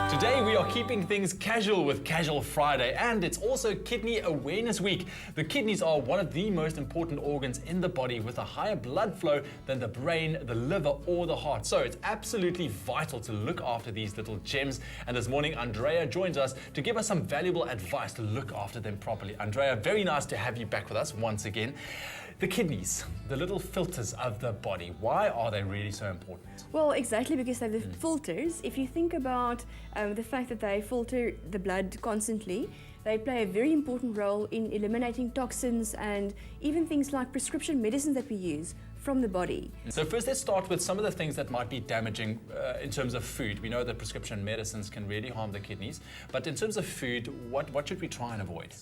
Today we are keeping things casual with Casual Friday, and it's also Kidney Awareness Week. The kidneys are one of the most important organs in the body with a higher blood flow than the brain, the liver or the heart. So it's absolutely vital to look after these little gems. And this morning Andrea joins us to give us some valuable advice to look after them properly. Andrea, very nice to have you back with us once again. The kidneys, the little filters of the body, why are they really so important? Well, exactly because they're the filters. If you think about the fact that they filter the blood constantly, they play a very important role in eliminating toxins and even things like prescription medicines that we use from the body. So first let's start with some of the things that might be damaging in terms of food. We know that prescription medicines can really harm the kidneys, but in terms of food, what should we try and avoid?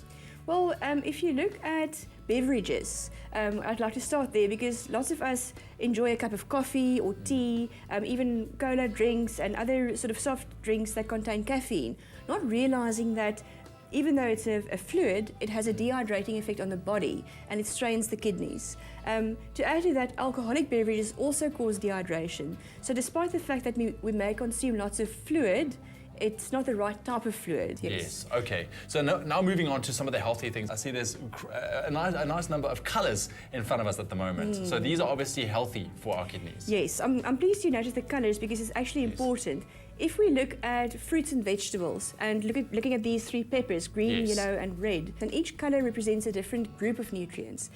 Well, if you look at beverages, I'd like to start there because lots of us enjoy a cup of coffee or tea, even cola drinks and other sort of soft drinks that contain caffeine, not realizing that even though it's a fluid, it has a dehydrating effect on the body and it strains the kidneys. To add to that, alcoholic beverages also cause dehydration. So despite the fact that we may consume lots of fluid, it's not the right type of fluid. Yes, okay. So now moving on to some of the healthy things. I see there's a nice number of colours in front of us at the moment. So these are obviously healthy for our kidneys. Yes, I'm pleased you noticed the colours because it's actually important. If we look at fruits and vegetables and looking at these three peppers, green, yellow and red, then each colour represents a different group of nutrients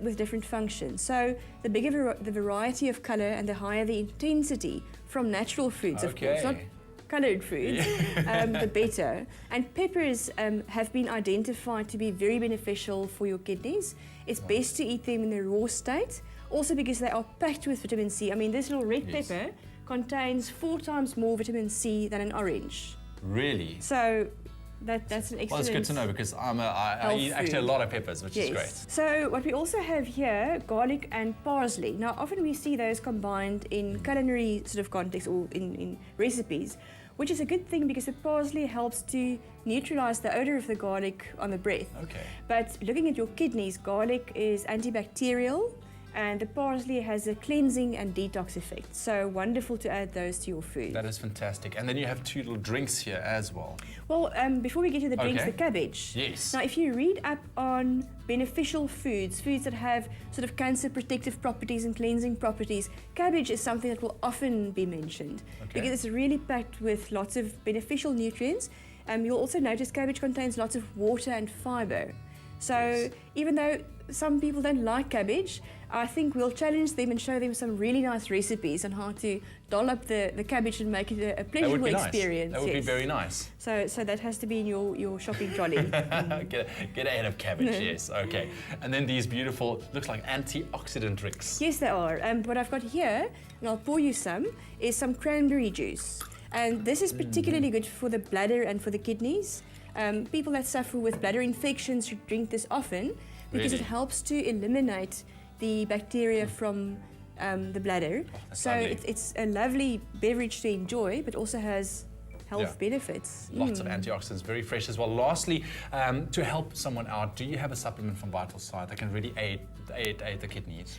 with different functions. So the bigger the variety of colour and the higher the intensity from natural foods, of course, not coloured foods, the better. And peppers have been identified to be very beneficial for your kidneys. It's best to eat them in the raw state, also because they are packed with vitamin C. I mean, this little red pepper contains 4 times more vitamin C than an orange. Really? So that's an excellent. Well, it's good to know because I eat actually a lot of peppers, which is great. So what we also have here, garlic and parsley. Now, often we see those combined in culinary sort of context or in recipes, which is a good thing because the parsley helps to neutralize the odor of the garlic on the breath. Okay. But looking at your kidneys, garlic is antibacterial, and the parsley has a cleansing and detox effect. So wonderful to add those to your food. That is fantastic. And then you have 2 little drinks here as well. Well, before we get to the drinks, the cabbage. Yes. Now, if you read up on beneficial foods that have sort of cancer protective properties and cleansing properties, cabbage is something that will often be mentioned because it's really packed with lots of beneficial nutrients. You'll also notice cabbage contains lots of water and fiber. So even though some people don't like cabbage, I think we'll challenge them and show them some really nice recipes on how to doll up the cabbage and make it a pleasurable experience. That would be very nice. So that has to be in your shopping trolley. Get ahead of cabbage, yes, okay. And then these beautiful, looks like antioxidant drinks. Yes, they are. What I've got here, and I'll pour you some, is some cranberry juice. And this is particularly good for the bladder and for the kidneys. People that suffer with bladder infections should drink this often because it helps to eliminate the bacteria from the bladder. So it's a lovely beverage to enjoy, but also has health benefits. Lots of antioxidants, very fresh as well. Lastly, to help someone out, do you have a supplement from Vital Side that can really aid the kidneys?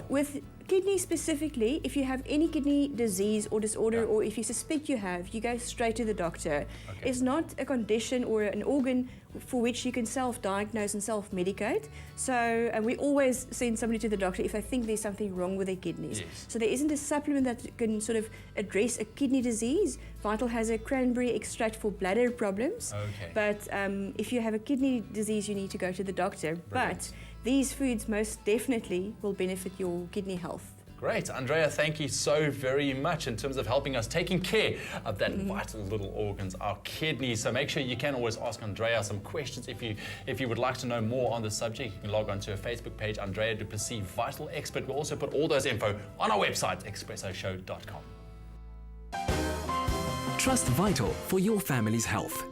With kidney specifically, if you have any kidney disease or disorder, or if you suspect you have, you go straight to the doctor. It's not a condition or an organ for which you can self-diagnose and self-medicate. So we always send somebody to the doctor if they think there's something wrong with their kidneys. So there isn't a supplement that can sort of address a kidney disease. Vital has a cranberry extract for bladder problems. But if you have a kidney disease, you need to go to the doctor. But these foods most definitely will benefit your kidney health. Great. Andrea, thank you so very much in terms of helping us taking care of that vital little organs, our kidneys. So make sure you can always ask Andrea some questions if you would like to know more on the subject. You can log on to her Facebook page, Andrea Du Plessis, Vital Expert. We'll also put all those info on our website, expressoshow.com. Trust Vital for your family's health.